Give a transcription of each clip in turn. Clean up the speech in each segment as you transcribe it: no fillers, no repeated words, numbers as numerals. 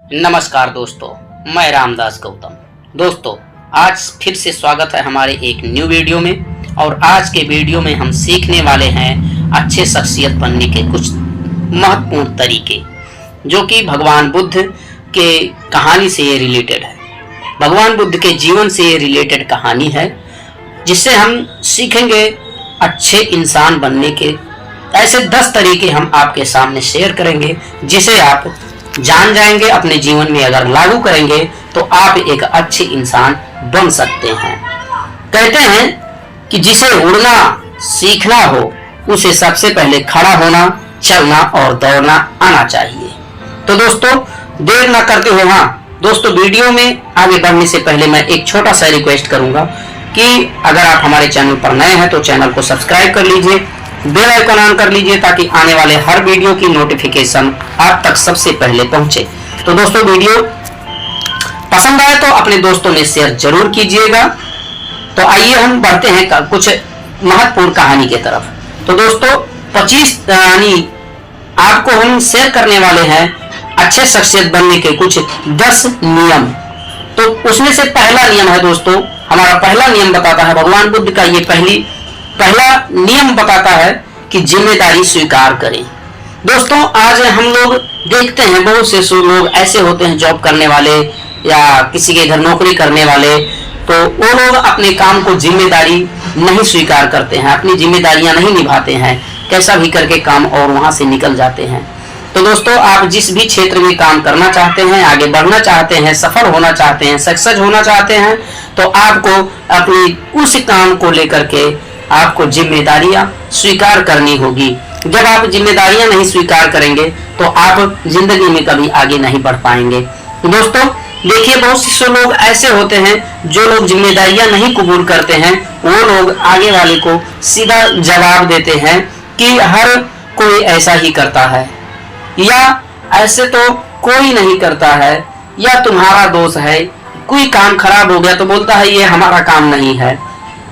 नमस्कार दोस्तों, मैं रामदास गौतम। दोस्तों, आज फिर से स्वागत है हमारे एक न्यू वीडियो में। और आज के वीडियो में हम सीखने वाले हैं अच्छे शख्सियत बनने के कुछ महत्वपूर्ण तरीके, जो कि भगवान बुद्ध के कहानी से ये रिलेटेड है। भगवान बुद्ध के जीवन से ये रिलेटेड कहानी है, जिससे हम सीखेंगे अच्छे इंसान बनने के ऐसे 10 तरीके हम आपके सामने शेयर करेंगे, जिसे आप जान जाएंगे, अपने जीवन में अगर लागू करेंगे तो आप एक अच्छे इंसान बन सकते हैं। कहते हैं कि जिसे उड़ना सीखना हो उसे सबसे पहले खड़ा होना, चलना और दौड़ना आना चाहिए। तो दोस्तों, देर ना करते हुए, दोस्तों, वीडियो में आगे बढ़ने से पहले मैं एक छोटा सा रिक्वेस्ट करूंगा कि अगर आप हमारे चैनल पर नए हैं तो चैनल को सब्सक्राइब कर लीजिए, बेल आइकन ऑन कर लीजिए, ताकि आने वाले हर वीडियो की नोटिफिकेशन आप तक सबसे पहले पहुंचे। तो दोस्तों, वीडियो पसंद आए तो अपने दोस्तों में शेयर जरूर कीजिएगा। तो आइए हम बढ़ते हैं कुछ महत्वपूर्ण कहानी की तरफ। तो दोस्तों, 25 कहानी आपको हम शेयर करने वाले हैं अच्छे शख्सियत बनने के कुछ 10 नियम। तो उसमें से पहला नियम है दोस्तों, हमारा पहला नियम बताता है भगवान बुद्ध का ये पहला नियम बताता है कि जिम्मेदारी स्वीकार करें। दोस्तों, आज हम लोग देखते हैं बहुत से लोग ऐसे होते हैं, जॉब करने वाले या किसी के घर नौकरी करने वाले, तो वो लोग अपने काम को जिम्मेदारी नहीं स्वीकार करते हैं, अपनी जिम्मेदारियां नहीं निभाते हैं, कैसा भी करके काम और वहां से निकल जाते हैं। तो दोस्तों, आप जिस भी क्षेत्र में काम करना चाहते हैं, आगे बढ़ना चाहते हैं, सफल होना चाहते हैं, सक्सेस होना चाहते हैं, तो आपको अपनी उस काम को लेकर के आपको जिम्मेदारियां स्वीकार करनी होगी। जब आप जिम्मेदारियां नहीं स्वीकार करेंगे तो आप जिंदगी में कभी आगे नहीं बढ़ पाएंगे। दोस्तों, देखिए, बहुत से लोग ऐसे होते हैं जो लोग जिम्मेदारियां नहीं कबूल करते हैं, वो लोग आगे वाले को सीधा जवाब देते हैं कि हर कोई ऐसा ही करता है, या ऐसे तो कोई नहीं करता है, या तुम्हारा दोष है। कोई काम खराब हो गया तो बोलता है ये हमारा काम नहीं है,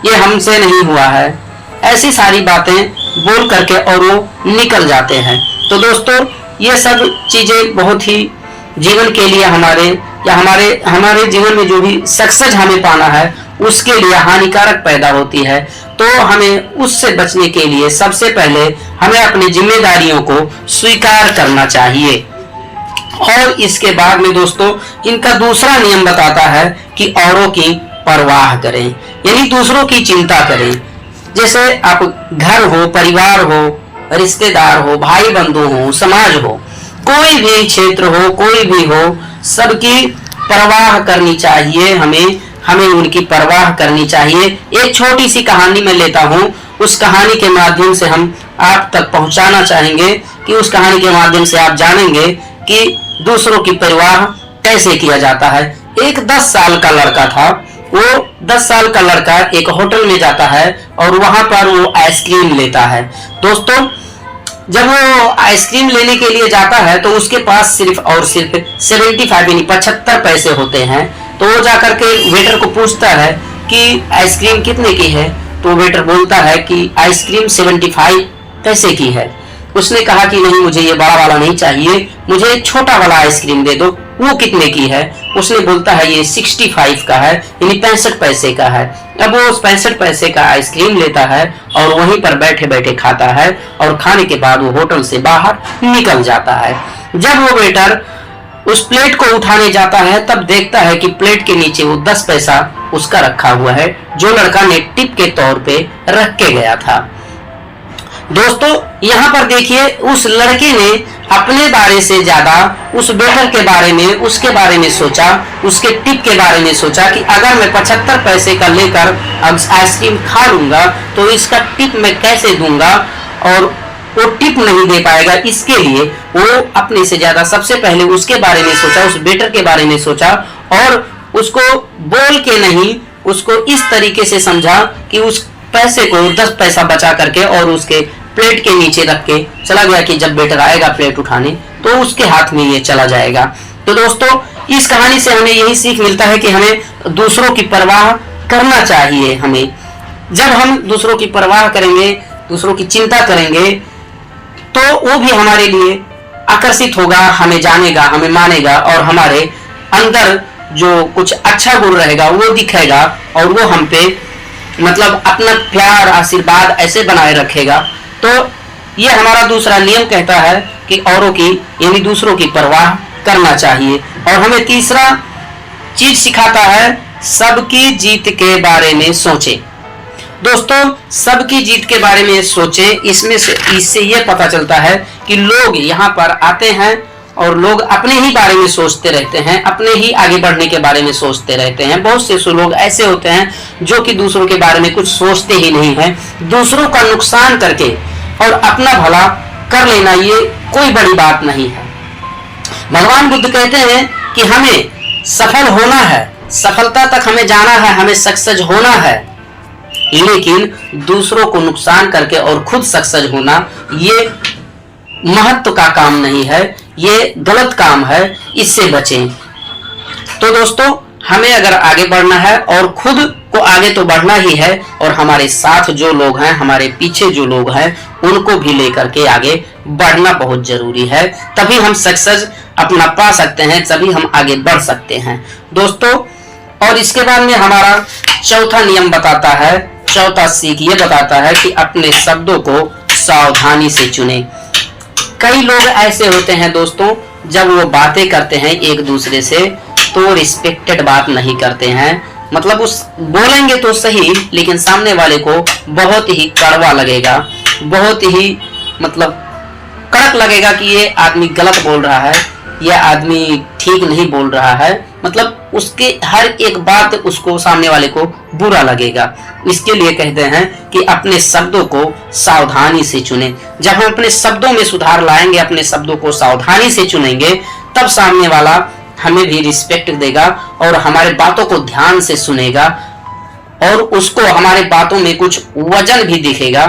ये हमसे नहीं हुआ है। ऐसी सारी बातें बोल करके और वो निकल जाते हैं। तो दोस्तों, ये सब चीजें बहुत ही जीवन के लिए हमारे जीवन में जो भी सक्सेस हमें पाना है उसके लिए हानिकारक पैदा होती है। तो हमें उससे बचने के लिए सबसे पहले हमें अपनी जिम्मेदारियों को स्वीकार करना चाहिए। और इसके बाद में दोस्तों, इनका दूसरा नियम बताता है कि औरों की परवाह करें, यानी दूसरों की चिंता करें। जैसे आप घर हो, परिवार हो, रिश्तेदार हो, भाई बंधु हो, समाज हो, कोई भी क्षेत्र हो, कोई भी हो, सबकी परवाह करनी चाहिए। हमें उनकी परवाह करनी चाहिए। एक छोटी सी कहानी मैं लेता हूँ, उस कहानी के माध्यम से हम आप तक पहुंचाना चाहेंगे कि उस कहानी के माध्यम से आप जानेंगे कि दूसरों की परवाह कैसे किया जाता है। एक 10 साल का लड़का था। वो 10 साल का लड़का एक होटल में जाता है और वहां पर वो आइसक्रीम लेता है। दोस्तों, जब वो आइसक्रीम लेने के लिए जाता है तो उसके पास सिर्फ और सिर्फ 75 यानी 75 पैसे होते हैं। तो वो जाकर के वेटर को पूछता है कि आइसक्रीम कितने की है। तो वेटर बोलता है कि आइसक्रीम 75 पैसे की है। उसने कहा कि नहीं, मुझे ये बड़ा वाला नहीं चाहिए, मुझे एक छोटा वाला आइसक्रीम दे दो। वो कितने की है? उसने बोलता है ये 65 का है, यानी 65 पैसे का है। अब वो उस 65 पैसे का आइसक्रीम लेता है और वहीं पर बैठे बैठे खाता है, और खाने के बाद वो होटल से बाहर निकल जाता है। जब वो वेटर उस प्लेट को उठाने जाता है, तब देखता है कि प्लेट के नीचे वो 10 पैसा उसका रखा हुआ है, जो लड़का ने टिप के तौर पे रख के गया था। दोस्तों, यहाँ पर देखिए, उस लड़के ने अपने बारे से ज्यादा उस वेटर के बारे में, उसके बारे में सोचा, उसके टिप के बारे में सोचा कि अगर मैं 75 पैसे का लेकर आइसक्रीम खा लूंगा तो इसका टिप मैं कैसे दूंगा, और वो टिप नहीं दे पाएगा। इसके लिए वो अपने से ज्यादा सबसे पहले उसके बारे में सोचा, उस वेटर के बारे में सोचा, और उसको बोल के नहीं, उसको इस तरीके से समझा कि उस पैसे को 10 पैसा बचा करके और उसके प्लेट के नीचे रख के चला गया कि जब वेटर आएगा प्लेट उठाने तो उसके हाथ में ये चला जाएगा। तो दोस्तों, इस कहानी से हमें यही सीख मिलता है कि हमें दूसरों की परवाह करना चाहिए। जब हम दूसरों की परवाह करेंगे, दूसरों की चिंता करेंगे, तो वो भी हमारे लिए आकर्षित होगा, हमें जानेगा, हमें मानेगा और हमारे अंदर जो कुछ अच्छा गुण रहेगा वो दिखेगा और वो हम पे मतलब अपना प्यार आशीर्वाद ऐसे बनाए रखेगा। तो ये हमारा दूसरा नियम कहता है कि औरों की यानी दूसरों की परवाह करना चाहिए। और हमें तीसरा चीज सिखाता है, सबकी जीत के बारे में सोचे। दोस्तों, सबकी जीत के बारे में सोचे, इससे ये पता चलता है कि लोग यहाँ पर आते हैं और लोग अपने ही बारे में सोचते रहते हैं, अपने ही आगे बढ़ने के बारे में सोचते रहते हैं। बहुत से लोग ऐसे होते हैं जो कि दूसरों के बारे में कुछ सोचते ही नहीं है। दूसरों का नुकसान करके और अपना भला कर लेना ये कोई बड़ी बात नहीं है। भगवान बुद्ध कहते हैं कि हमें सफल होना है, सफलता तक हमें जाना है, हमें सक्सेस होना है, लेकिन दूसरों को नुकसान करके और खुद सक्सेस होना ये महत्व का काम नहीं है, ये गलत काम है, इससे बचें। तो दोस्तों, हमें अगर आगे बढ़ना है और खुद को आगे तो बढ़ना ही है और हमारे साथ जो लोग हैं, हमारे पीछे जो लोग हैं, उनको भी लेकर के आगे बढ़ना बहुत जरूरी है। तभी हम सक्सेस अपना पा सकते हैं, तभी हम आगे बढ़ सकते हैं दोस्तों। और इसके बाद में हमारा चौथा नियम बताता है, चौथा सीख ये बताता है कि अपने शब्दों को सावधानी से चुने। कई लोग ऐसे होते हैं दोस्तों, जब वो बातें करते हैं एक दूसरे से तो रिस्पेक्टेड बात नहीं करते हैं, मतलब उस बोलेंगे तो सही लेकिन सामने वाले को बहुत ही कड़वा लगेगा, बहुत ही मतलब कड़क लगेगा कि ये आदमी गलत बोल रहा है, यह आदमी ठीक नहीं बोल रहा है, मतलब उसके हर एक बात उसको सामने वाले को बुरा लगेगा। इसके लिए कहते हैं कि अपने शब्दों को सावधानी से चुने। जब हम अपने शब्दों में सुधार लाएंगे, अपने शब्दों को सावधानी से चुनेंगे, तब सामने वाला हमें भी रिस्पेक्ट देगा और हमारे बातों को ध्यान से सुनेगा और उसको हमारे बातों में कुछ वजन भी दिखेगा।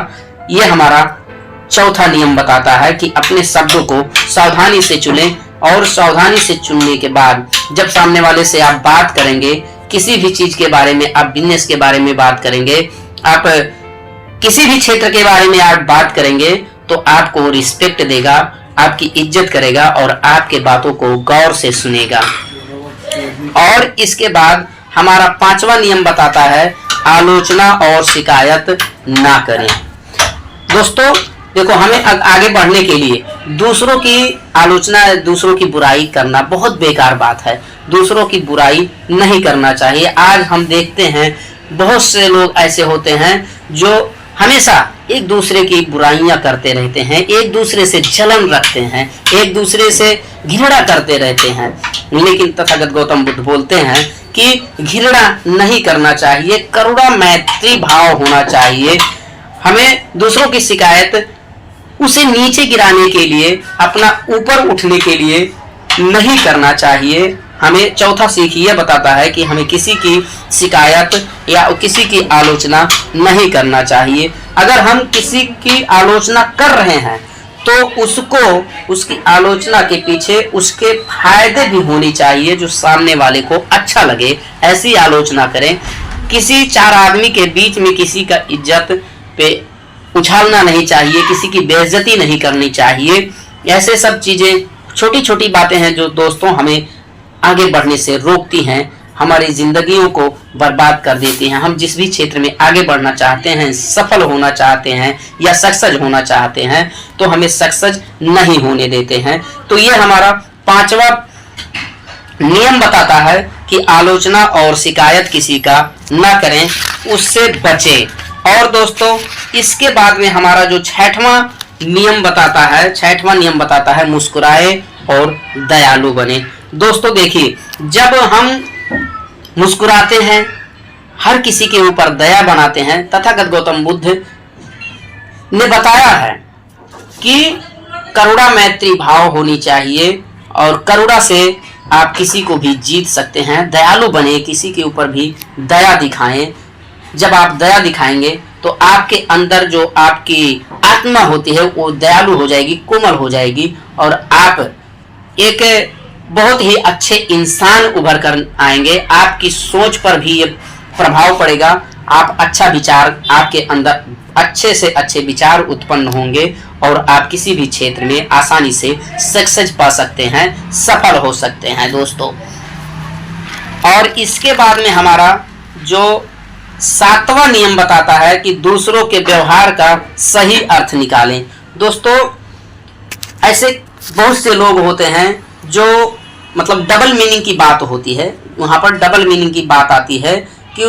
यह हमारा चौथा नियम बताता है कि अपने शब्दों को सावधानी से चुनें। और सावधानी से चुनने के बाद जब सामने वाले से आप बात करेंगे, किसी भी चीज के बारे में, आप बिजनेस के बारे में बात करेंगे, आप किसी भी क्षेत्र के बारे में आप बात करेंगे, तो आपको रिस्पेक्ट देगा, आपकी इज्जत करेगा और आपके बातों को गौर से सुनेगा। और इसके बाद हमारा पांचवा नियम बताता है, आलोचना और शिकायत ना करें। दोस्तों देखो, हमें आगे बढ़ने के लिए दूसरों की आलोचना, दूसरों की बुराई करना बहुत बेकार बात है। दूसरों की बुराई नहीं करना चाहिए। आज हम देखते हैं बहुत से लोग ऐसे होते हैं जो हमेशा एक दूसरे की बुराइयां करते रहते हैं, एक दूसरे से जलन रखते हैं, एक दूसरे से घृणा करते रहते हैं। लेकिन तथागत गौतम बुद्ध बोलते हैं कि घृणा नहीं करना चाहिए, करुणा मैत्री भाव होना चाहिए। हमें दूसरों की शिकायत उसे नीचे गिराने के लिए, अपना ऊपर उठने के लिए नहीं करना चाहिए। हमें चौथा सीख ये बताता है कि हमें किसी की शिकायत या किसी की आलोचना नहीं करना चाहिए। अगर हम किसी की आलोचना कर रहे हैं तो उसको, उसकी आलोचना के पीछे उसके फायदे भी होने चाहिए जो सामने वाले को अच्छा लगे, ऐसी आलोचना करें। किसी चार आदमी के बीच में किसी का इज्जत पे उछालना नहीं चाहिए, किसी की बेइज्जती नहीं करनी चाहिए। ऐसे सब चीजें, छोटी छोटी बातें हैं जो दोस्तों हमें आगे बढ़ने से रोकती हैं, हमारी जिंदगियों को बर्बाद कर देती हैं। हम जिस भी क्षेत्र में आगे बढ़ना चाहते हैं, सफल होना चाहते हैं या सक्सेस होना चाहते हैं, तो हमें सक्सेस नहीं होने देते हैं। तो ये हमारा पांचवा नियम बताता है कि आलोचना और शिकायत किसी का न करें, उससे बचें। और दोस्तों इसके बाद में हमारा जो छठवां नियम बताता है मुस्कुराए और दयालु बने। दोस्तों देखिए, जब हम मुस्कुराते हैं, हर किसी के ऊपर दया बनाते हैं, तथागत गौतम बुद्ध ने बताया है कि करुणा मैत्री भाव होनी चाहिए और करुणा से आप किसी को भी जीत सकते हैं। दयालु बने, किसी के ऊपर भी दया दिखाएं। जब आप दया दिखाएंगे तो आपके अंदर जो आपकी आत्मा होती है वो दयालु हो जाएगी, कोमल हो जाएगी और आप एक बहुत ही अच्छे इंसान उभर कर आएंगे। आपकी सोच पर भी ये प्रभाव पड़ेगा, आप अच्छा विचार आपके अंदर अच्छे से अच्छे विचार उत्पन्न होंगे और आप किसी भी क्षेत्र में आसानी से सक्सेस पा सकते हैं, सफल हो सकते हैं दोस्तों। और इसके बाद में हमारा जो 7वां नियम बताता है कि दूसरों के व्यवहार का सही अर्थ निकालें। दोस्तों ऐसे बहुत से लोग होते हैं जो मतलब डबल मीनिंग की बात होती है, वहां पर डबल मीनिंग की बात आती है कि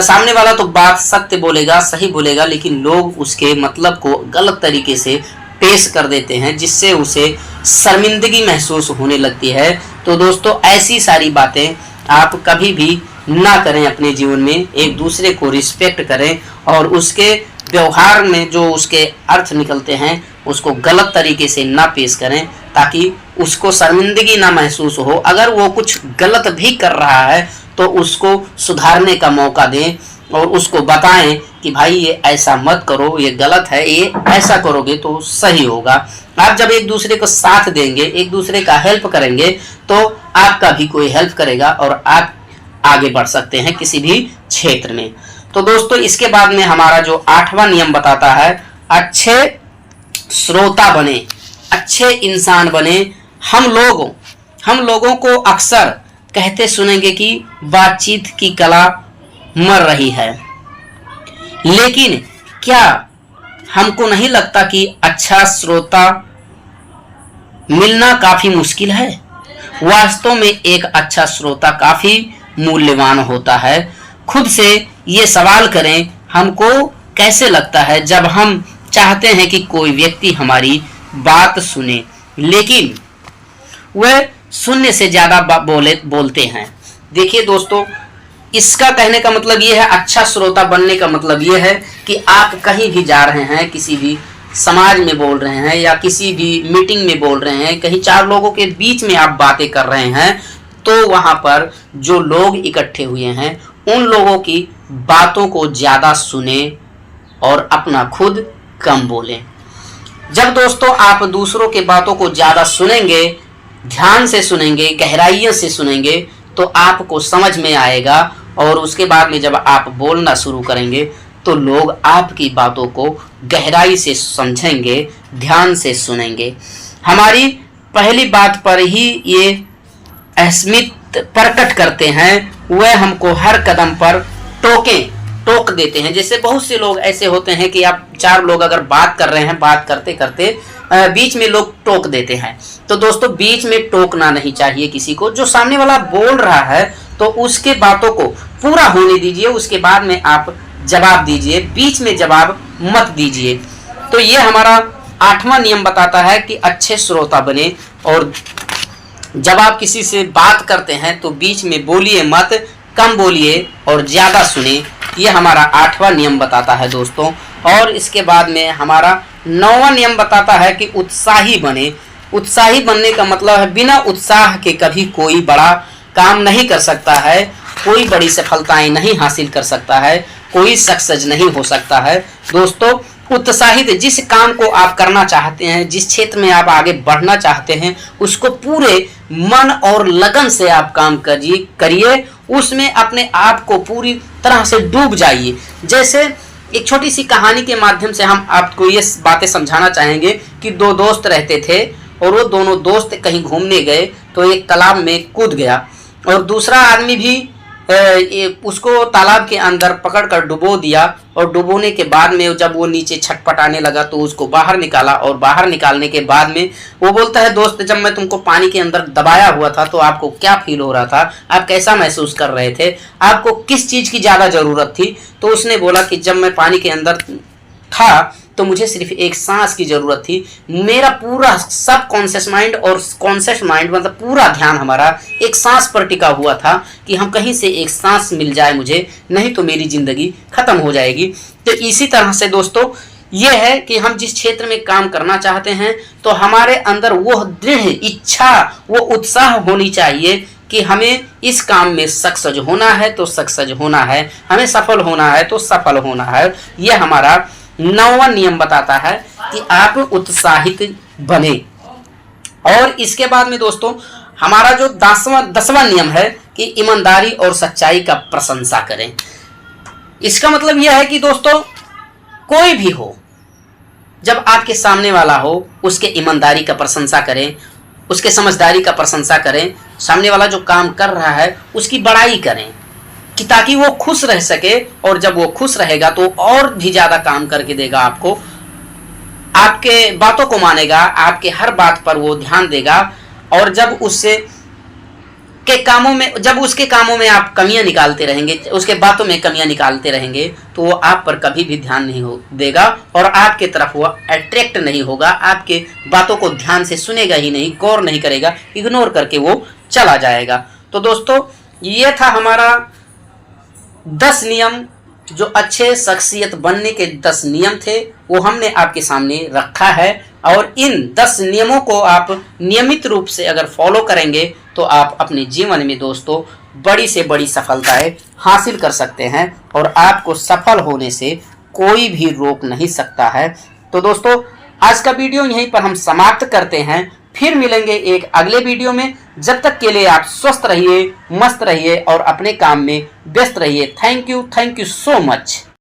सामने वाला तो बात सत्य बोलेगा, सही बोलेगा, लेकिन लोग उसके मतलब को गलत तरीके से पेश कर देते हैं, जिससे उसे शर्मिंदगी महसूस होने लगती है। तो दोस्तों ऐसी सारी बातें आप कभी भी ना करें अपने जीवन में। एक दूसरे को रिस्पेक्ट करें और उसके व्यवहार में जो उसके अर्थ निकलते हैं उसको गलत तरीके से ना पेश करें, ताकि उसको शर्मिंदगी ना महसूस हो। अगर वो कुछ गलत भी कर रहा है तो उसको सुधारने का मौका दें और उसको बताएं कि भाई ये ऐसा मत करो, ये गलत है, ये ऐसा करोगे तो सही होगा। आप जब एक दूसरे को साथ देंगे, एक दूसरे का हेल्प करेंगे, तो आपका भी कोई हेल्प करेगा और आप आगे बढ़ सकते हैं किसी भी क्षेत्र में। तो दोस्तों इसके बाद में हमारा जो 8वां नियम बताता है, अच्छे श्रोता बने, अच्छे इंसान बने। हम लोगों को अक्सर कहते सुनेंगे कि बातचीत की कला मर रही है, लेकिन क्या हमको नहीं लगता कि अच्छा श्रोता मिलना काफी मुश्किल है? वास्तव में एक अच्छा श्रोता काफी मूल्यवान होता है। खुद से ये सवाल करें, हमको कैसे लगता है जब हम चाहते हैं कि कोई व्यक्ति हमारी बात सुने, लेकिन वह सुनने से ज्यादा बोलते हैं। देखिए दोस्तों, इसका कहने का मतलब यह है, अच्छा श्रोता बनने का मतलब यह है कि आप कहीं भी जा रहे हैं, किसी भी समाज में बोल रहे हैं या किसी भी मीटिंग में बोल रहे हैं, कहीं 4 लोगों के बीच में आप बातें कर रहे हैं, तो वहां पर जो लोग इकट्ठे हुए हैं उन लोगों की बातों को ज्यादा सुने और अपना खुद कम बोलें। जब दोस्तों आप दूसरों के बातों को ज्यादा सुनेंगे, ध्यान से सुनेंगे, गहराइयों से सुनेंगे, तो आपको समझ में आएगा और उसके बाद में जब आप बोलना शुरू करेंगे तो लोग आपकी बातों को गहराई से समझेंगे, ध्यान से सुनेंगे। हमारी पहली बात पर ही ये अहमियत प्रकट करते हैं, वह हमको हर कदम पर टोक देते हैं। जैसे बहुत से लोग ऐसे होते हैं कि आप 4 लोग अगर बात कर रहे हैं, बात करते करते बीच में लोग टोक देते हैं। तो दोस्तों बीच में टोकना नहीं चाहिए किसी को। जो सामने वाला बोल रहा है तो उसके बातों को पूरा होने दीजिए, उसके बाद में आप जवाब दीजिए, बीच में जवाब मत दीजिए। तो ये हमारा 8वां नियम बताता है कि अच्छे श्रोता बने, और जब आप किसी से बात करते हैं तो बीच में बोलिए मत, कम बोलिए और ज्यादा सुने। ये हमारा 8वां नियम बताता है दोस्तों। और इसके बाद में हमारा 9वां नियम बताता है कि उत्साही बने। उत्साही बनने का मतलब है बिना उत्साह के कभी कोई बड़ा काम नहीं कर सकता है, कोई बड़ी सफलताएं नहीं हासिल कर सकता है, कोई सक्सेस नहीं हो सकता है। दोस्तों उत्साहित जिस काम को आप करना चाहते हैं, जिस क्षेत्र में आप आगे बढ़ना चाहते हैं, उसको पूरे मन और लगन से आप काम करिए, उसमें अपने आप को पूरी तरह से डूब जाइए। जैसे एक छोटी सी कहानी के माध्यम से हम आपको ये बातें समझाना चाहेंगे कि 2 दोस्त रहते थे और वो दोनों दोस्त कहीं घूमने गए तो एक तालाब में कूद गया और दूसरा आदमी भी उसको तालाब के अंदर पकड़कर डुबो दिया। और डुबोने के बाद में जब वो नीचे छटपटाने लगा तो उसको बाहर निकाला, और बाहर निकालने के बाद में वो बोलता है, दोस्त जब मैं तुमको पानी के अंदर दबाया हुआ था तो आपको क्या फील हो रहा था, आप कैसा महसूस कर रहे थे, आपको किस चीज़ की ज़्यादा ज़रूरत थी? तो उसने बोला कि जब मैं पानी के अंदर था तो मुझे सिर्फ एक सांस की जरूरत थी। मेरा पूरा सब कॉन्शियस माइंड और कॉन्शियस माइंड मतलब पूरा ध्यान हमारा एक सांस पर टिका हुआ था कि हम कहीं से एक सांस मिल जाए मुझे, नहीं तो मेरी जिंदगी खत्म हो जाएगी। तो इसी तरह से दोस्तों ये है कि हम जिस क्षेत्र में काम करना चाहते हैं तो हमारे अंदर वो दृढ़ इच्छा, वो उत्साह होनी चाहिए कि हमें इस काम में सक्सेस होना है तो सक्सेस होना है, हमें सफल होना है तो सफल होना है। ये हमारा 9वां नियम बताता है कि आप उत्साहित बने। और इसके बाद में दोस्तों हमारा जो 10वां नियम है कि ईमानदारी और सच्चाई का प्रशंसा करें। इसका मतलब यह है कि दोस्तों कोई भी हो, जब आपके सामने वाला हो उसके ईमानदारी का प्रशंसा करें, उसके समझदारी का प्रशंसा करें, सामने वाला जो काम कर रहा है उसकी बड़ाई करें कि ताकि वो खुश रह सके, और जब वो खुश रहेगा तो और भी ज्यादा काम करके देगा आपको, आपके बातों को मानेगा, आपके हर बात पर वो ध्यान देगा। और जब उसके कामों में आप कमियां निकालते रहेंगे, उसके बातों में कमियां निकालते रहेंगे, तो वो आप पर कभी भी ध्यान नहीं देगा और आपके तरफ वो अट्रैक्ट नहीं होगा, आपके बातों को ध्यान से सुनेगा ही नहीं, गौर नहीं करेगा, इग्नोर करके वो चला जाएगा। तो दोस्तों, ये था हमारा 10 नियम, जो अच्छे शख्सियत बनने के 10 नियम थे, वो हमने आपके सामने रखा है। और इन 10 नियमों को आप नियमित रूप से अगर फॉलो करेंगे तो आप अपने जीवन में दोस्तों बड़ी से बड़ी सफलताएं हासिल कर सकते हैं और आपको सफल होने से कोई भी रोक नहीं सकता है। तो दोस्तों, आज का वीडियो यहीं पर हम समाप्त करते हैं, फिर मिलेंगे एक अगले वीडियो में। जब तक के लिए आप स्वस्थ रहिए, मस्त रहिए और अपने काम में व्यस्त रहिए। Thank you so much.